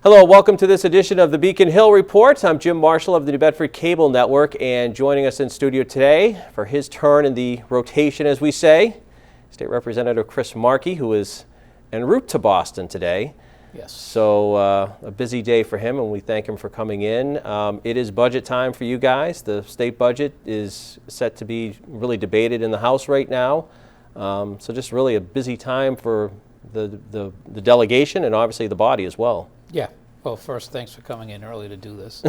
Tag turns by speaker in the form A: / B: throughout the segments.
A: Hello, welcome to this edition of the Beacon Hill Report. I'm Jim Marshall of the New Bedford Cable Network, and joining us in studio today for his turn in the rotation, as we say, State Representative Chris Markey, who is en route to Boston today.
B: Yes.
A: So a busy day for him, and we thank him for coming in. It is budget time for you guys. The state budget is set to be really debated in the House right now. So just really a busy time for the delegation and obviously the body as well.
B: Yeah. Well, first, thanks for coming in early to do this.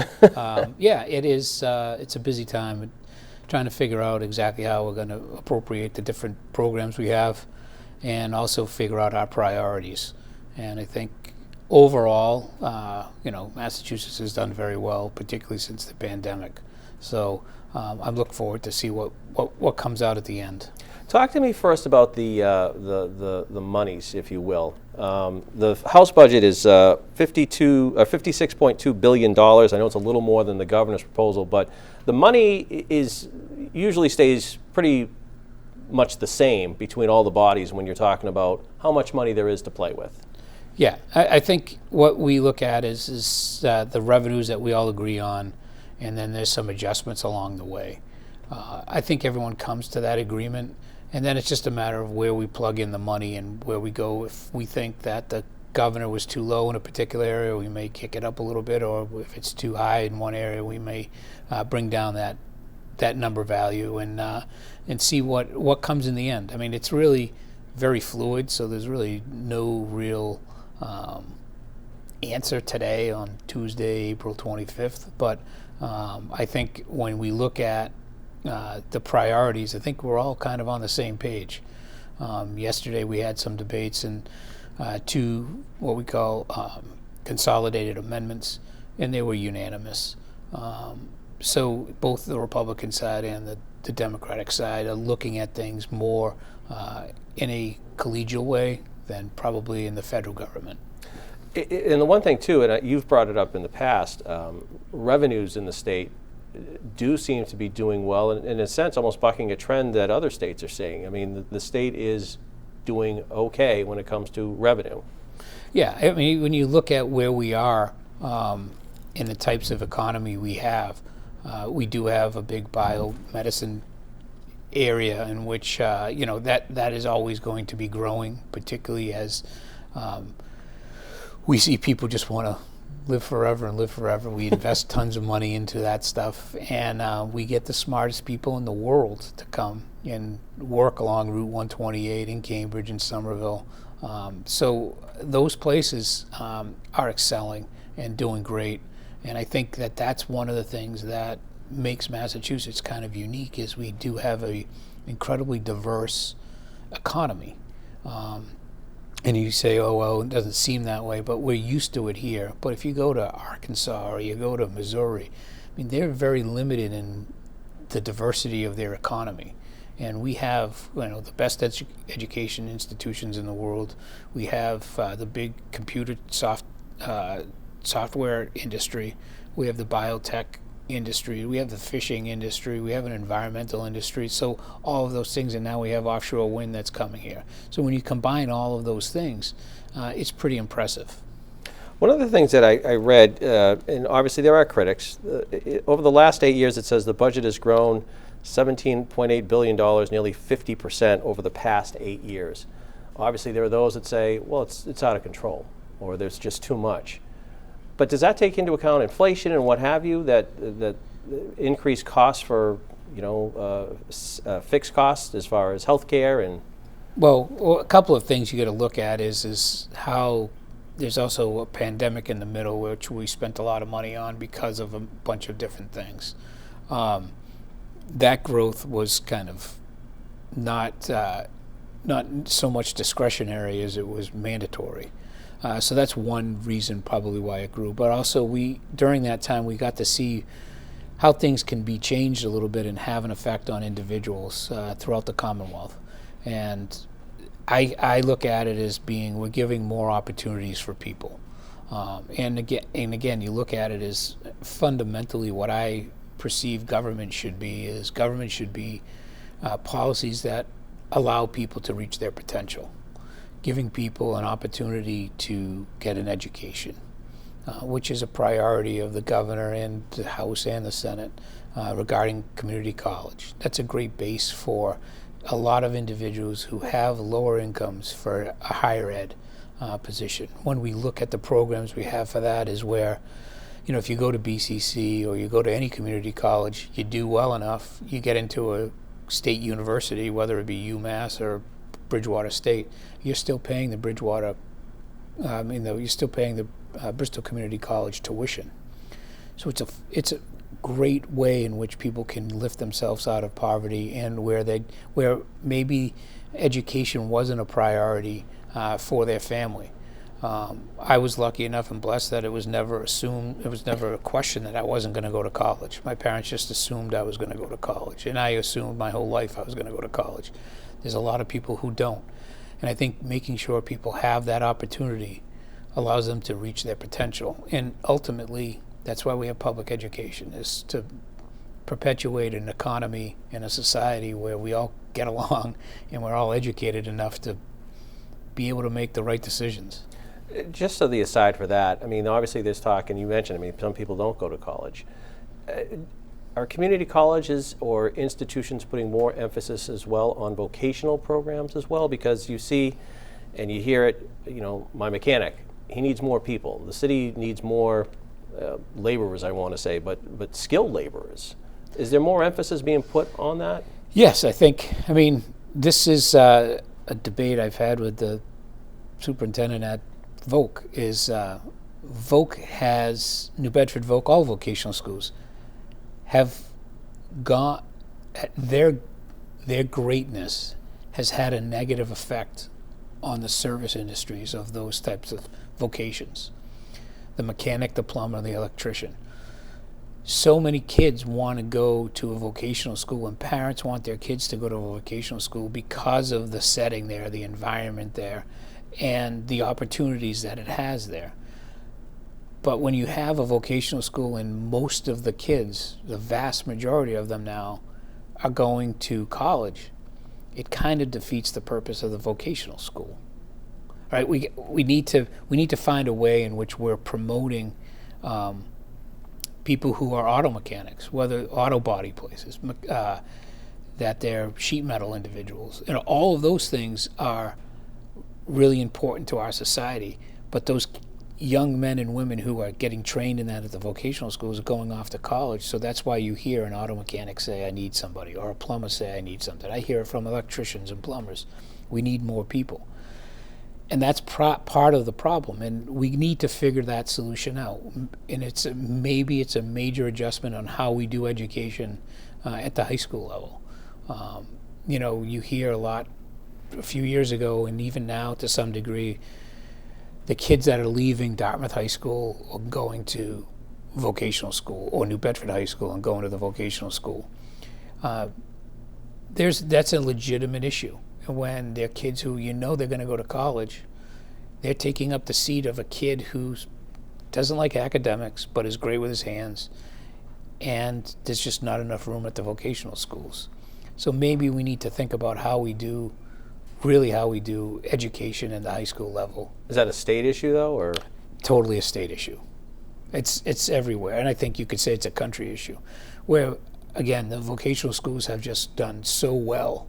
B: Yeah, it is. It's a busy time trying to figure out exactly how we're going to appropriate the different programs we have and also figure out our priorities. And I think overall, Massachusetts has done very well, particularly since the pandemic. So I'm looking forward to see what comes out at the end.
A: Talk to me first about the monies, if you will. The House budget is $56.2 billion. I know it's a little more than the governor's proposal, but the money usually stays pretty much the same between all the bodies when you're talking about how much money there is to play with.
B: Yeah, I think what we look at is the revenues that we all agree on, and then there's some adjustments along the way. I think everyone comes to that agreement. And then it's just a matter of where we plug in the money and where we go. If we think that the governor was too low in a particular area, we may kick it up a little bit, or if it's too high in one area, we may bring down that number value and see what comes in the end. I mean, it's really very fluid, so there's really no real answer today on Tuesday, April 25th. But I think when we look at the priorities, I think we're all kind of on the same page. Yesterday we had some debates and two what we call consolidated amendments, and they were unanimous. So both the Republican side and the Democratic side are looking at things more in a collegial way than probably in the federal government.
A: And the one thing too, and you've brought it up in the past, revenues in the state do seem to be doing well, and in a sense almost bucking a trend that other states are seeing. I mean, the state is doing okay when it comes to revenue.
B: Yeah, I mean, when you look at where we are in the types of economy we do have a big biomedicine area in which that is always going to be growing, particularly as we see people just want to live forever and live forever. We invest tons of money into that stuff, and we get the smartest people in the world to come and work along Route 128 in Cambridge and Somerville. So those places are excelling and doing great, and I think that that's one of the things that makes Massachusetts kind of unique is we do have a incredibly diverse economy. And you say, oh, well, it doesn't seem that way, but we're used to it here. But if you go to Arkansas or you go to Missouri, I mean, they're very limited in the diversity of their economy. And we have, the best education institutions in the world. We have the big computer software industry. We have the biotech industry. We have the fishing industry. We have an environmental industry. So all of those things, and now we have offshore wind that's coming here. So when you combine all of those things, it's pretty impressive.
A: One of the things that I read, and obviously there are critics, over the last 8 years it says the budget has grown $17.8 billion, nearly 50% over the past 8 years. Obviously there are those that say, well, it's out of control, or there's just too much. But does that take into account inflation and what have you, that increased costs for, fixed costs as far as health care and?
B: Well, a couple of things you got to look at is how there's also a pandemic in the middle, which we spent a lot of money on because of a bunch of different things. That growth was kind of not so much discretionary as it was mandatory. So that's one reason probably why it grew. But also during that time we got to see how things can be changed a little bit and have an effect on individuals throughout the Commonwealth. And I look at it as we're giving more opportunities for people. And again, you look at it as fundamentally what I perceive government should be policies that allow people to reach their potential. Giving people an opportunity to get an education, which is a priority of the governor and the House and the Senate regarding community college. That's a great base for a lot of individuals who have lower incomes for a higher ed position. When we look at the programs we have for that is where, if you go to BCC or you go to any community college, you do well enough, you get into a state university, whether it be UMass or Bridgewater State, you're still paying the Bristol Community College tuition. So it's a great way in which people can lift themselves out of poverty, and where maybe education wasn't a priority for their family. I was lucky enough and blessed that it was never a question that I wasn't going to go to college. My parents just assumed I was going to go to college, and I assumed my whole life I was going to go to college. There's a lot of people who don't, and I think making sure people have that opportunity allows them to reach their potential. And ultimately, that's why we have public education, is to perpetuate an economy and a society where we all get along and we're all educated enough to be able to make the right decisions.
A: Just so the aside for that, obviously there's talk, and you mentioned, some people don't go to college. Are community colleges or institutions putting more emphasis as well on vocational programs as well? Because you see, and you hear it, my mechanic, he needs more people. The city needs more laborers, I want to say, but skilled laborers. Is there more emphasis being put on that?
B: Yes, I think. This is a debate I've had with the superintendent at Voc. Voc has, New Bedford Voc, all vocational schools have got, their greatness has had a negative effect on the service industries of those types of vocations. The mechanic, the plumber, the electrician. So many kids want to go to a vocational school, and parents want their kids to go to a vocational school because of the setting there, the environment there, and the opportunities that it has there. But when you have a vocational school and most of the kids, the vast majority of them now, are going to college, it kind of defeats the purpose of the vocational school. Right? We need to find a way in which we're promoting people who are auto mechanics, whether auto body places, that they're sheet metal individuals. All of those things are really important to our society. But those young men and women who are getting trained in that at the vocational schools are going off to college. So that's why you hear an auto mechanic say, I need somebody, or a plumber say, I need something. I hear it from electricians and plumbers. We need more people. And that's part of the problem, and we need to figure that solution out. And maybe it's a major adjustment on how we do education at the high school level. You hear a lot a few years ago, and even now to some degree, the kids that are leaving Dartmouth High School or going to vocational school, or New Bedford High School and going to the vocational school. That's a legitimate issue. When they're kids who they're going to go to college, they're taking up the seat of a kid who doesn't like academics but is great with his hands, and there's just not enough room at the vocational schools. So maybe we need to think about how we do education in the high school level.
A: Is that a state issue though, or?
B: Totally a state issue. It's everywhere, and I think you could say it's a country issue, where again the vocational schools have just done so well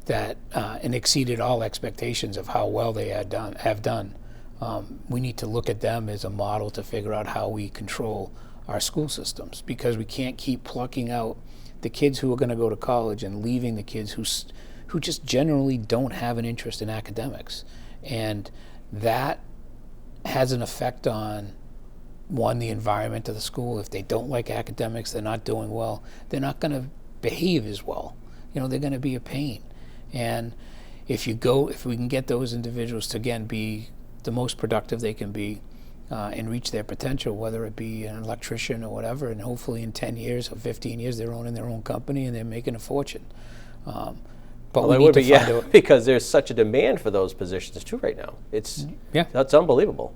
B: that and exceeded all expectations of how well they have done. We need to look at them as a model to figure out how we control our school systems, because we can't keep plucking out the kids who are going to go to college and leaving the kids who just generally don't have an interest in academics. And that has an effect on, one, the environment of the school. If they don't like academics, they're not doing well, they're not going to behave as well. They're going to be a pain. And if we can get those individuals to, again, be the most productive they can be and reach their potential, whether it be an electrician or whatever, and hopefully in 10 years or 15 years they're owning their own company and they're making a fortune. But we need to find out,
A: because there's such a demand for those positions too right now. That's unbelievable.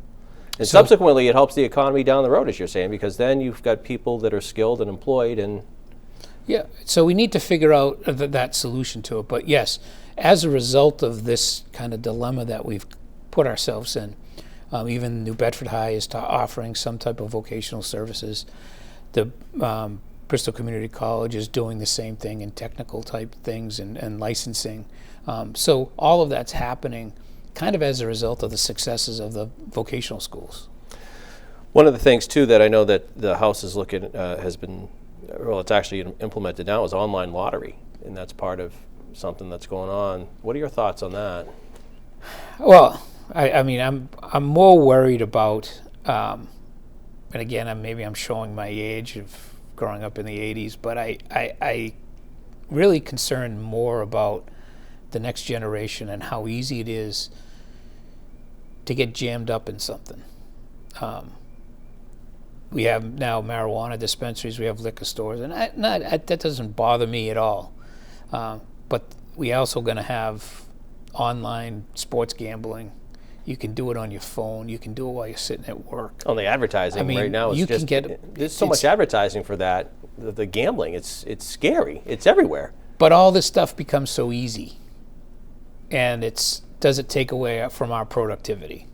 A: And subsequently, it helps the economy down the road, as you're saying, because then you've got people that are skilled and employed. And
B: so we need to figure out that solution to it. But yes, as a result of this kind of dilemma that we've put ourselves in, Even New Bedford High is offering some type of vocational services. The Bristol Community College is doing the same thing in technical type things and licensing. So all of that's happening kind of as a result of the successes of the vocational schools.
A: One of the things, too, that I know that the House is looking, it's actually implemented now, is online lottery, and that's part of something that's going on. What are your thoughts on that?
B: Well, I mean, I'm more worried about, and again, maybe I'm showing my age of growing up in the 80s, but I really concerned more about the next generation and how easy it is to get jammed up in something. We have now marijuana dispensaries, we have liquor stores, and that doesn't bother me at all. But we also going to have online sports gambling. You can do it on your phone. You can do it while you're sitting at work.
A: On the advertising,
B: I mean,
A: right now,
B: you
A: it's
B: can get
A: there's so much advertising for that. The gambling, it's scary. It's everywhere.
B: But all this stuff becomes so easy, and does it take away from our productivity?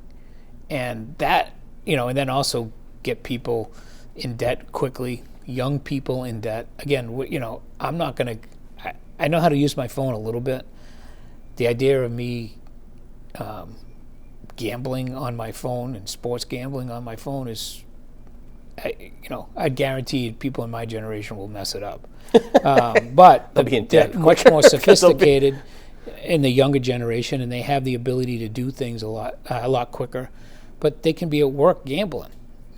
B: And that, and then also get people in debt quickly, young people in debt. Again, I'm not going to, I know how to use my phone a little bit. The idea of me gambling on my phone and sports gambling on my phone is, I guarantee people in my generation will mess it up. But they're much more sophisticated in the younger generation, and they have the ability to do things a lot quicker. But they can be at work gambling,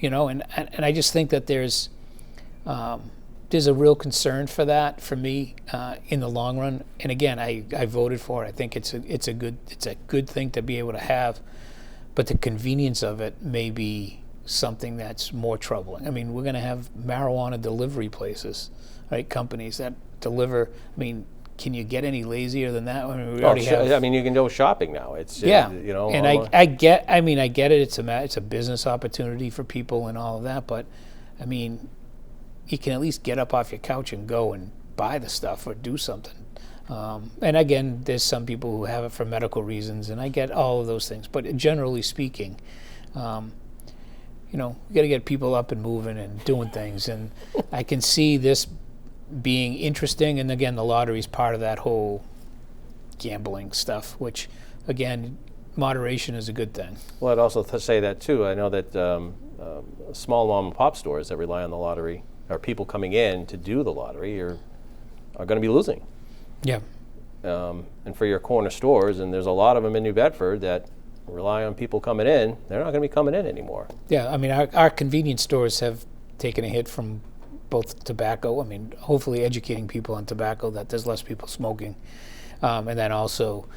B: and I just think that there's a real concern for that for me in the long run. And again, I voted for it. I think it's a good thing to be able to have, but the convenience of it may be something that's more troubling. I mean, we're going to have marijuana delivery places, right? Companies that deliver. I mean, can you get any lazier than that? I mean, we already have.
A: I mean, you can go shopping now. It's
B: And I get it. It's a business opportunity for people and all of that. But I mean, you can at least get up off your couch and go and buy the stuff or do something. And again, there's some people who have it for medical reasons, and I get all of those things. But generally speaking, we got to get people up and moving and doing things. And I can see this being interesting. And again, the lottery is part of that whole gambling stuff, which, again, moderation is a good thing.
A: Well, I'd also say that, too. I know that small mom and pop stores that rely on the lottery, or people coming in to do the lottery, are going to be losing.
B: Yeah.
A: And for your corner stores, and there's a lot of them in New Bedford that rely on people coming in, they're not going to be coming in anymore.
B: Yeah, I mean, our convenience stores have taken a hit from both tobacco. I mean, hopefully educating people on tobacco, that there's less people smoking. And then also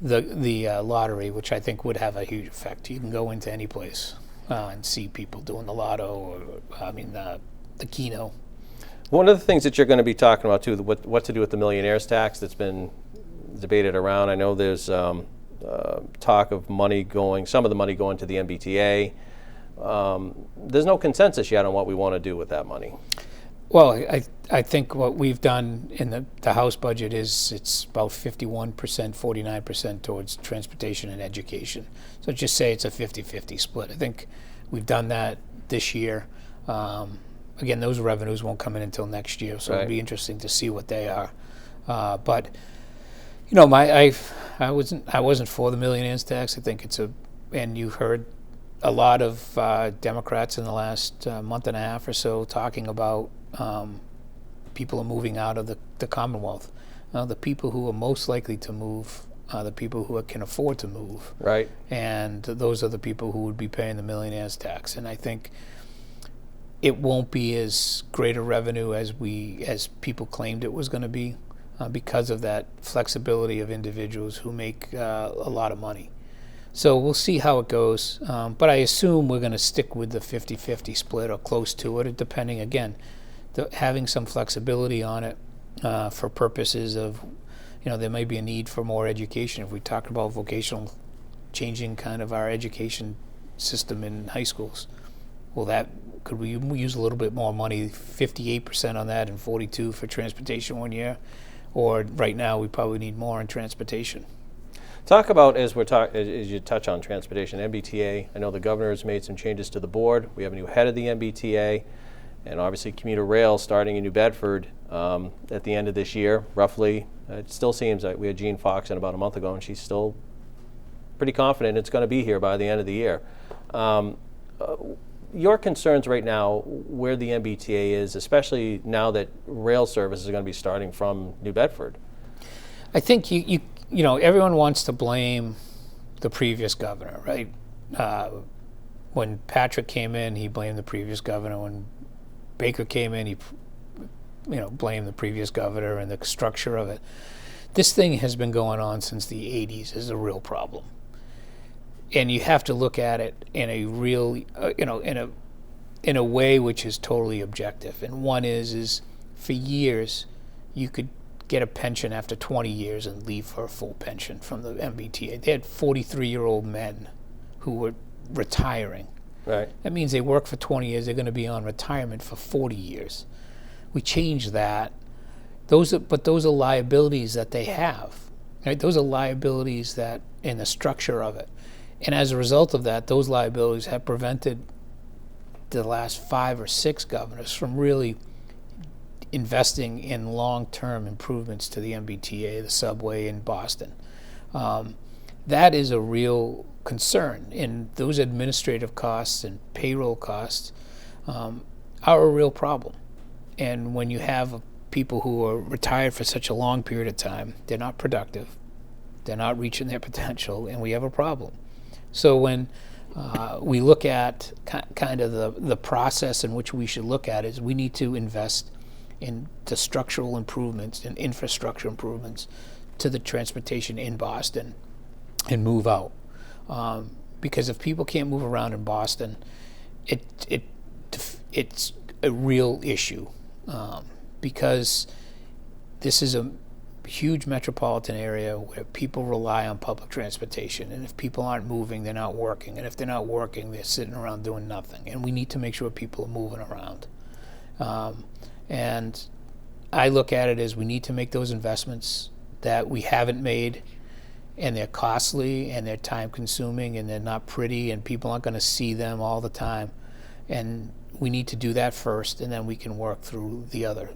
B: the lottery, which I think would have a huge effect. You can go into any place and see people doing the lotto, or the Keno.
A: One of the things that you're going to be talking about, too, what to do with the millionaires tax that's been debated around. I know there's talk of some of the money going to the MBTA. There's no consensus yet on what we want to do with that money.
B: Well, I think what we've done in the House budget is it's about 51%, 49% towards transportation and education. So just say it's a 50-50 split. I think we've done that this year. Again, those revenues won't come in until next year, so It'll be interesting to see what they are. But I wasn't for the millionaires tax. I think and you heard a lot of Democrats in the last month and a half or so talking about people are moving out of the Commonwealth. The people who are most likely to move are the people who can afford to move.
A: Right.
B: And those are the people who would be paying the millionaires tax. And I think it won't be as great a revenue as people claimed it was going to be because of that flexibility of individuals who make a lot of money. So we'll see how it goes. But I assume we're going to stick with the 50-50 split or close to it, depending, again, having some flexibility on it for purposes of, there may be a need for more education. If we talk about vocational, changing kind of our education system in high schools, could we use a little bit more money, 58% on that and 42% for transportation one year? Or right now we probably need more in transportation.
A: Talk about, as you touch on transportation, MBTA. I know the governor has made some changes to the board. We have a new head of the MBTA, and obviously commuter rail starting in New Bedford at the end of this year, roughly. It still seems like we had Jean Fox in about a month ago, and she's still pretty confident it's going to be here by the end of the year. Your concerns right now, where the MBTA is, especially now that rail service is going to be starting from New Bedford?
B: I think you know, everyone wants to blame the previous governor, right? When Patrick came in, he blamed the previous governor. When Baker came in, he blamed the previous governor and the structure of it. This thing has been going on since the 80s is a real problem. And you have to look at it in a real, in a way which is totally objective. And one is for years, you could get a pension after 20 years and leave for a full pension from the MBTA. They had 43-year-old men who were retiring.
A: Right.
B: That means they work for 20 years, they're going to be on retirement for 40 years. We changed that. But those are liabilities that they have. Right? Those are liabilities that in the structure of it. And as a result of that, those liabilities have prevented the last 5 or 6 governors from really investing in long-term improvements to the MBTA, the subway in Boston. That is a real concern. And those administrative costs and payroll costs are a real problem. And when you have people who are retired for such a long period of time, they're not productive, they're not reaching their potential, and we have a problem. So when we look at kind of the process in which we should look at is we need to invest in the structural improvements and infrastructure improvements to the transportation in Boston and move out. Because if people can't move around in Boston, it's a real issue. Because this is a huge metropolitan area where people rely on public transportation, and if people aren't moving, they're not working, and if they're not working, they're sitting around doing nothing, and we need to make sure people are moving around. And I look at it as we need to make those investments that we haven't made, and they're costly, and they're time consuming, and they're not pretty, and people aren't going to see them all the time, and we need to do that first, and then we can work through the other.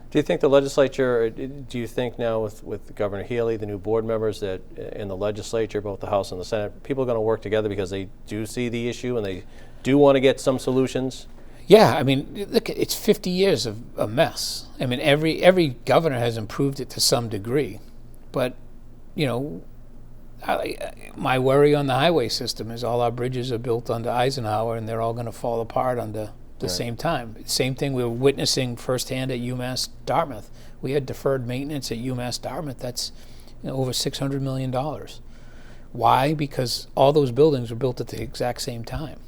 A: Do you think the legislature, do you think now with Governor Healy, the new board members that in the legislature, both the House and the Senate, people are going to work together because they do see the issue and they do want to get some solutions?
B: Yeah, I mean, look, it's 50 years of a mess. I mean, every governor has improved it to some degree. But, my worry on the highway system is all our bridges are built under Eisenhower and they're all going to fall apart under the same time. Same thing we were witnessing firsthand at UMass Dartmouth. We had deferred maintenance at UMass Dartmouth that's over $600 million. Why? Because all those buildings were built at the exact same time.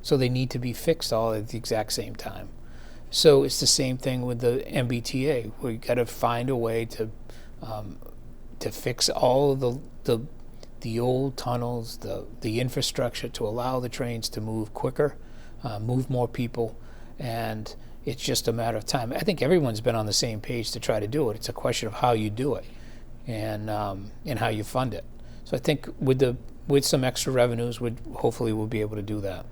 B: So they need to be fixed all at the exact same time. So it's the same thing with the MBTA. We got to find a way to fix all of the old tunnels, the infrastructure to allow the trains to move quicker, move more people, and it's just a matter of time. I think everyone's been on the same page to try to do it. It's a question of how you do it and how you fund it. So I think with some extra revenues, hopefully we'll be able to do that.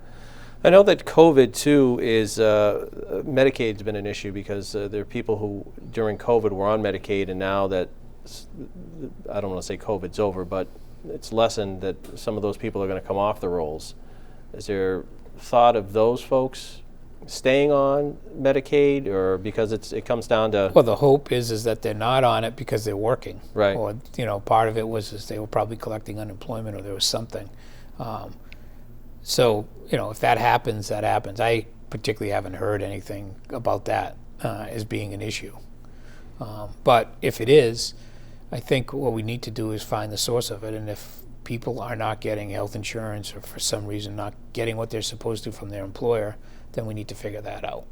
A: I know that COVID too is Medicaid's been an issue because there are people who during COVID were on Medicaid, and now that I don't want to say COVID's over, but it's lessened, that some of those people are going to come off the rolls. Is there thought of those folks staying on Medicaid, or because it comes down to?
B: Well, the hope is that they're not on it because they're working,
A: right?
B: Or part of it was they were probably collecting unemployment, or there was something. So if that happens, that happens. I particularly haven't heard anything about that as being an issue. But if it is, I think what we need to do is find the source of it, and if people are not getting health insurance or for some reason not getting what they're supposed to from their employer, then we need to figure that out.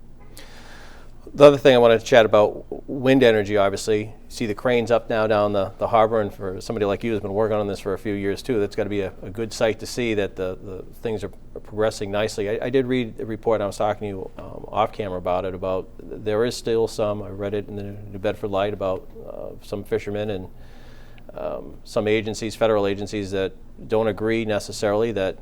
A: The other thing I wanted to chat about, wind energy, obviously. You see the cranes up now down the harbor, and for somebody like you who's been working on this for a few years too, that's got to be a good sight to see that the things are progressing nicely. I did read a report, and I was talking to you off camera about it, about there is still some, I read it in the New Bedford Light about some fishermen and some agencies, federal agencies, that don't agree necessarily that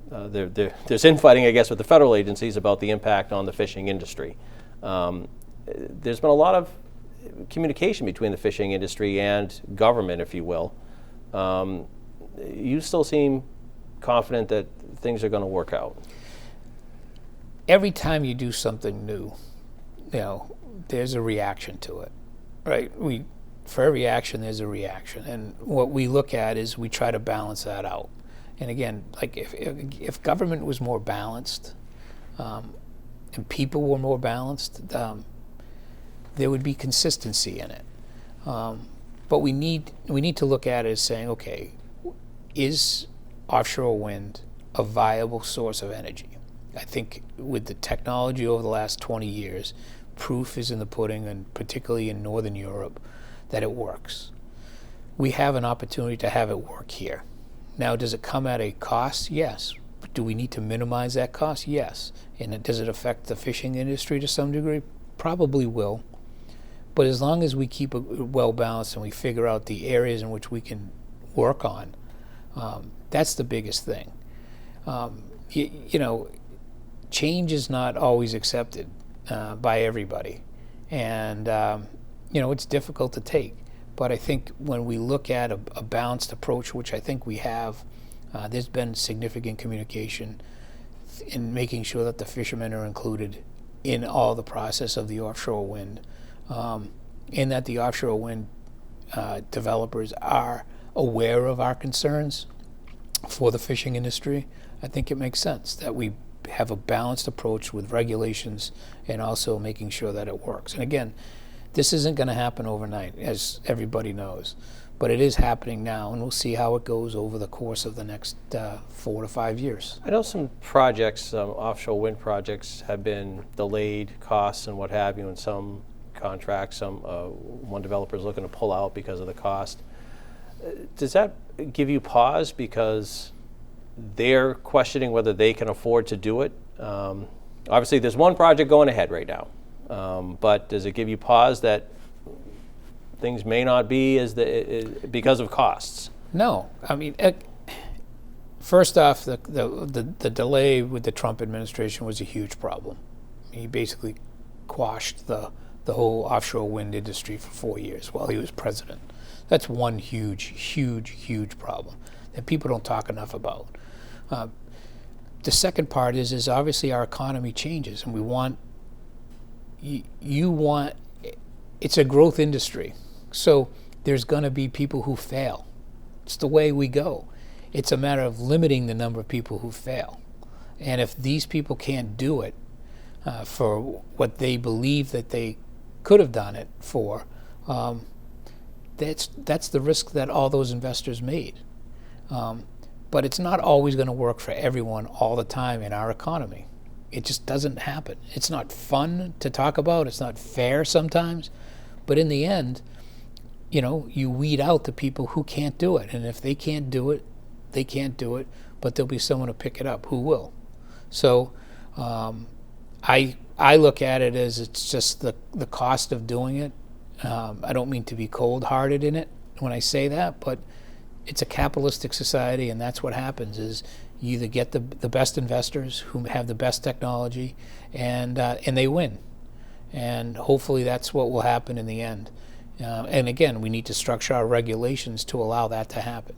A: there's infighting, I guess, with the federal agencies about the impact on the fishing industry. There's been a lot of communication between the fishing industry and government, if you will. You still seem confident that things are going to work out.
B: Every time you do something new, there's a reaction to it, right? For every action, there's a reaction, and what we look at is we try to balance that out. And again, like if government was more balanced, and people were more balanced, there would be consistency in it. But we need to look at it as saying, okay, is offshore wind a viable source of energy? I think with the technology over the last 20 years, proof is in the pudding, and particularly in Northern Europe, that it works. We have an opportunity to have it work here. Now, does it come at a cost? Yes. But do we need to minimize that cost? Yes. And does it affect the fishing industry to some degree? Probably will. But as long as we keep it well balanced and we figure out the areas in which we can work on, that's the biggest thing. Change is not always accepted by everybody, and it's difficult to take. But I think when we look at a balanced approach, which I think we have, there's been significant communication in making sure that the fishermen are included in all the process of the offshore wind, and that the offshore wind developers are aware of our concerns for the fishing industry. I think it makes sense that we have a balanced approach with regulations and also making sure that it works. And again, this isn't going to happen overnight, as everybody knows, but it is happening now, and we'll see how it goes over the course of the next 4 to 5 years.
A: I know some projects, offshore wind projects, have been delayed, costs and what have you, in some contracts. One developer is looking to pull out because of the cost. Does that give you pause because they're questioning whether they can afford to do it? Obviously, there's one project going ahead right now, but does it give you pause that things may not be because of costs?
B: No, I mean, first off, the delay with the Trump administration was a huge problem. He basically quashed the whole offshore wind industry for 4 years while he was president. That's one huge problem that people don't talk enough about. The second part is obviously our economy changes, and we want it's a growth industry, so there's going to be people who fail. It's the way we go. It's a matter of limiting the number of people who fail, and if these people can't do it for what they believe that they could have done it for, that's the risk that all those investors made. But it's not always going to work for everyone all the time in our economy. It just doesn't happen. It's not fun to talk about. It's not fair sometimes. But in the end, you weed out the people who can't do it. And if they can't do it, they can't do it. But there'll be someone to pick it up who will. So I look at it as it's just the cost of doing it. I don't mean to be cold-hearted in it when I say that, but it's a capitalistic society, and that's what happens is you either get the best investors who have the best technology, and they win. And hopefully that's what will happen in the end. And again, we need to structure our regulations to allow that to happen.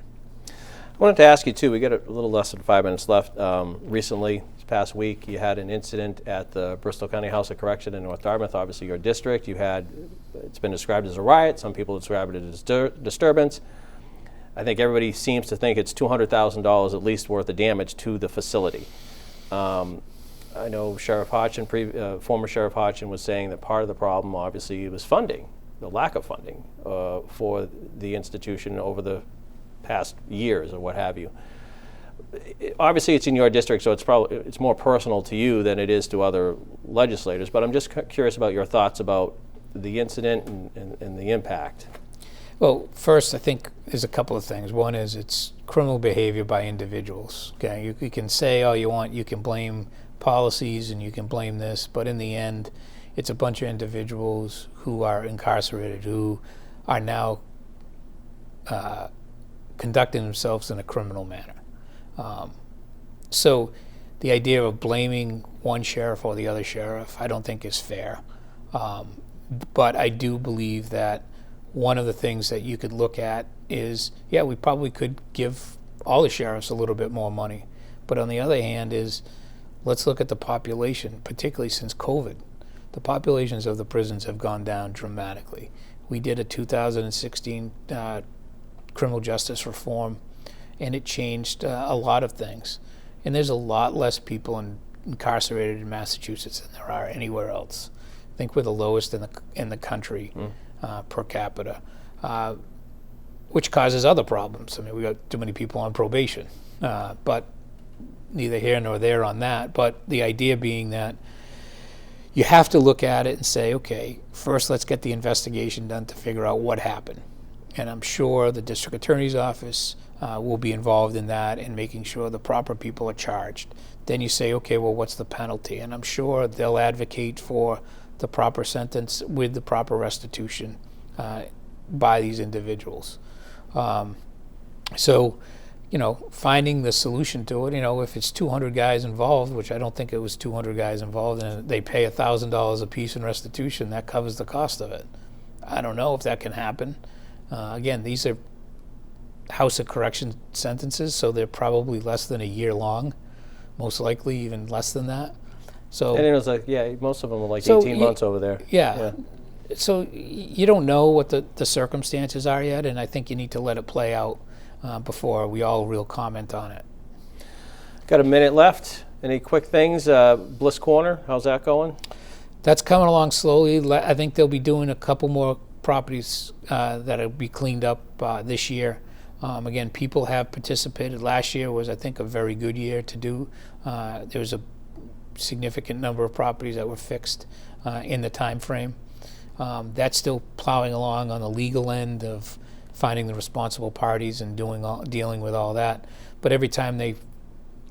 A: I wanted to ask you, too, we got a little less than 5 minutes left. Recently, this past week, you had an incident at the Bristol County House of Correction in North Dartmouth, obviously your district. It's been described as a riot. Some people describe it as disturbance. I think everybody seems to think it's $200,000 at least worth of damage to the facility. I know Sheriff Hodgson, former Sheriff Hodgson, was saying that part of the problem, obviously, was funding, the lack of funding for the institution over the past years or what have you. Obviously, it's in your district, so it's more personal to you than it is to other legislators. But I'm just curious about your thoughts about the incident and the impact.
B: Well, first, I think there's a couple of things. One is it's criminal behavior by individuals. Okay, you can say all you want, you can blame policies and you can blame this, but in the end, it's a bunch of individuals who are incarcerated, who are now conducting themselves in a criminal manner. So the idea of blaming one sheriff or the other sheriff, I don't think is fair. But I do believe that one of the things that you could look at is, yeah, we probably could give all the sheriffs a little bit more money. But on the other hand is, let's look at the population, particularly since COVID. The populations of the prisons have gone down dramatically. We did a 2016 criminal justice reform, and it changed a lot of things. And there's a lot less people incarcerated in Massachusetts than there are anywhere else. I think we're the lowest in the country per capita, which causes other problems. I mean, we got too many people on probation, but neither here nor there on that. But the idea being that you have to look at it and say, okay, first let's get the investigation done to figure out what happened. And I'm sure the district attorney's office will be involved in that and making sure the proper people are charged. Then you say, okay, well, what's the penalty? And I'm sure they'll advocate for the proper sentence with the proper restitution by these individuals. So, finding the solution to it, if it's 200 guys involved, which I don't think it was 200 guys involved, and they pay $1,000 a piece in restitution, that covers the cost of it. I don't know if that can happen. Again, these are House of Correction sentences, so they're probably less than a year long, most likely even less than that. So,
A: and it was like, most of them were like 18 months over there.
B: Yeah. So you don't know what the circumstances are yet, and I think you need to let it play out before we all real comment on it.
A: Got a minute left. Any quick things? Bliss Corner, how's that going?
B: That's coming along slowly. I think they'll be doing a couple more properties that'll be cleaned up this year. Again, people have participated. Last year was, I think, a very good year to do. There was a significant number of properties that were fixed in the time frame. That's still plowing along on the legal end of finding the responsible parties and dealing with all that. But every time they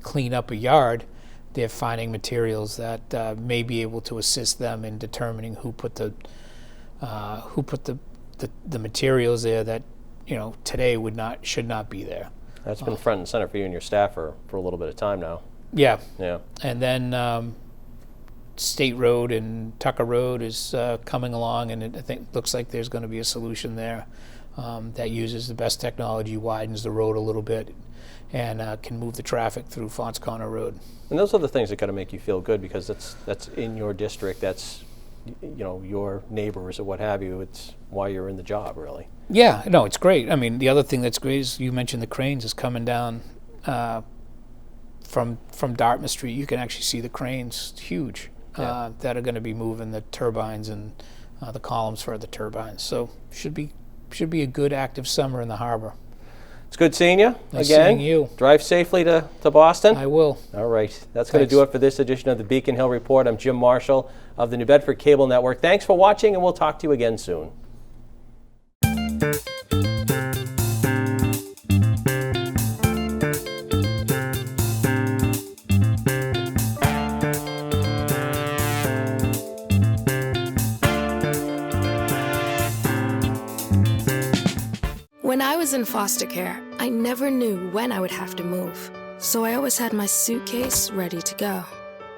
B: clean up a yard, they're finding materials that may be able to assist them in determining who put the materials there that today should not be there.
A: That's been front and center for you and your staff for a little bit of time now.
B: Yeah.
A: Yeah.
B: And then State Road and Tucker Road is coming along, and I think looks like there's going to be a solution there that uses the best technology, widens the road a little bit, and can move the traffic through Fonts Corner Road.
A: And those are the things that got to make you feel good, because that's in your district. That's your neighbors or what have you. It's why you're in the job, really.
B: Yeah, no, it's great. I mean, the other thing that's great is you mentioned the cranes is coming down from Dartmouth Street. You can actually see the cranes, huge, that are going to be moving the turbines and the columns for the turbines. So should be a good active summer in the harbor.
A: It's good seeing you
B: Nice
A: again.
B: seeing you.
A: Drive safely to Boston.
B: I will.
A: All right. That's going to do it for this edition of the Beacon Hill Report. I'm Jim Marshall of the New Bedford Cable Network. Thanks for watching, and we'll talk to you again soon.
C: When I was in foster care, I never knew when I would have to move, so I always had my suitcase ready to go.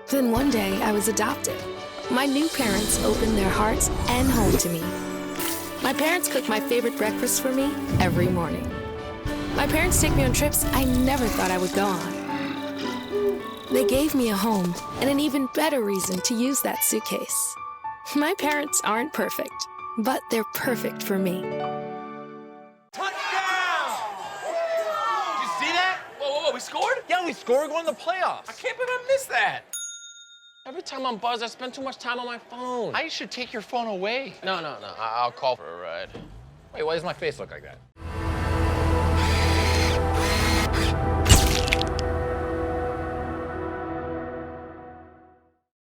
C: Then one day, I was adopted. My new parents opened their hearts and home to me. My parents cook my favorite breakfast for me every morning. My parents take me on trips I never thought I would go on. They gave me a home and an even better reason to use that suitcase. My parents aren't perfect, but they're perfect for me.
D: We scored? Yeah, we scored. We're going to the playoffs. I can't believe I missed that. Every time I'm buzzed, I spend too much time on my phone. I should take your phone away. No. I'll call for a ride. Wait, why does my face look like that?